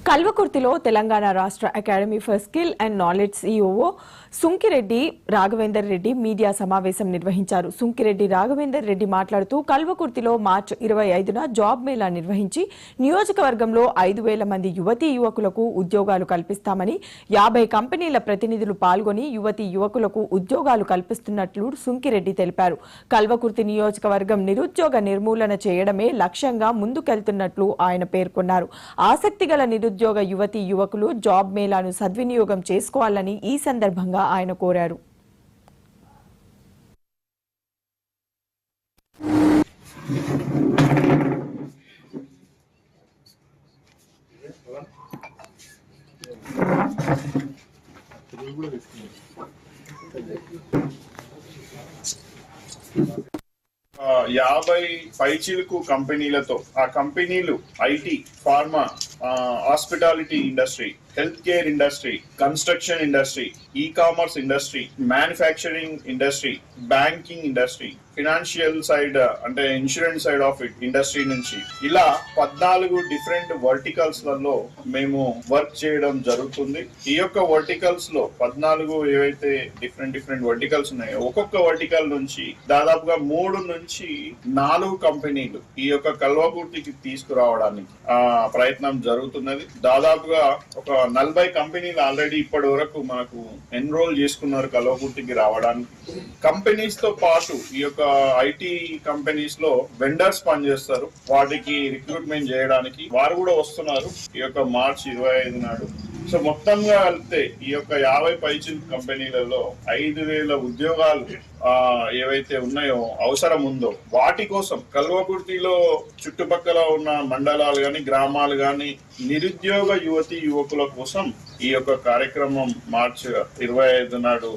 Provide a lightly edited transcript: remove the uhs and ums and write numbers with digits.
కల్వకుర్తిలో తెలంగాణ రాష్ట్ర academy for skill and knowledge EOO Sunkireddy Raghavender Reddy media సమావేశం నిర్వహించారు. సుంకిరెడ్డి రాఘవేందర్ రెడ్డి మాట్లాడుతూ కల్వకుర్తిలో మార్చి 25న జాబ్ మేళా నిర్వహించి నియోజకవర్గంలో 5,000 మంది యువతీ యువకులకు ఉద్యోగాలు కల్పిస్తామని 50 కంపెనీల ప్రతినిధులు పాల్గొని యువతీ యువకులకు ఉద్యోగాలు కల్పిస్తున్నట్లు సుంకిరెడ్డి తెలిపారు. కల్వకుర్తి నియోజకవర్గం నిరుద్యోగ నిర్మూలన చేయడమే లక్ష్యంగా ముందుకెళ్తున్నట్లు ఆయన పేర్కొన్నారు. ఆసక్తిగల నిరుద్యోగ యువతీ యువకులు జాబ్ మేళాను సద్వినియోగం చేసుకోవాలని ఈ సందర్భంగా ఆయన కోరారు. యాభై పైచిలుకు కంపెనీలతో ఆ కంపెనీలు IT, pharma, hospitality industry, health care industry, construction industry, e-commerce industry, manufacturing industry, banking industry, financial side అంటే insurance side of it industry నుంచి ఇలా 14 డిఫరెంట్ వర్టికల్స్ లలో మేము వర్క్ చేయడం జరుగుతుంది. ఈ యొక్క వర్టికల్స్ లో 14 ఏవైతే డిఫరెంట్ వర్టికల్స్ ఉన్నాయో ఒక్కొక్క వర్టికల్ నుంచి దాదాపుగా 3 నుంచి 4 కంపెనీలు ఈ యొక్క కల్వకుర్తికి తీసుకురావడానికి ప్రయత్నం జరుగుతున్నది. దాదాపుగా ఒక 40 కంపెనీలు ఆల్రెడీ ఇప్పటి వరకు మనకు ఎన్రోల్ చేసుకున్నారు కల్వకుర్తికి రావడానికి. కంపెనీస్ తో పాటు ఈ యొక్క ఐటీ కంపెనీస్ లో వెండర్స్ పనిచేస్తారు, వాటికి రిక్రూట్మెంట్ చేయడానికి వారు కూడా వస్తున్నారు ఈ యొక్క మార్చి 25 నాడు. సో మొత్తంగా వెళ్తే ఈ యొక్క 50 పైచిల్ కంపెనీలలో 5,000 ఉద్యోగాలు ఏవైతే ఉన్నాయో అవసరం ఉందో వాటి కోసం కల్వకుర్తిలో చుట్టుపక్కల ఉన్న మండలాలు గాని గ్రామాలు గాని నిరుద్యోగ యువతీ యువకుల కోసం ఈ యొక్క కార్యక్రమం మార్చి 25 నాడు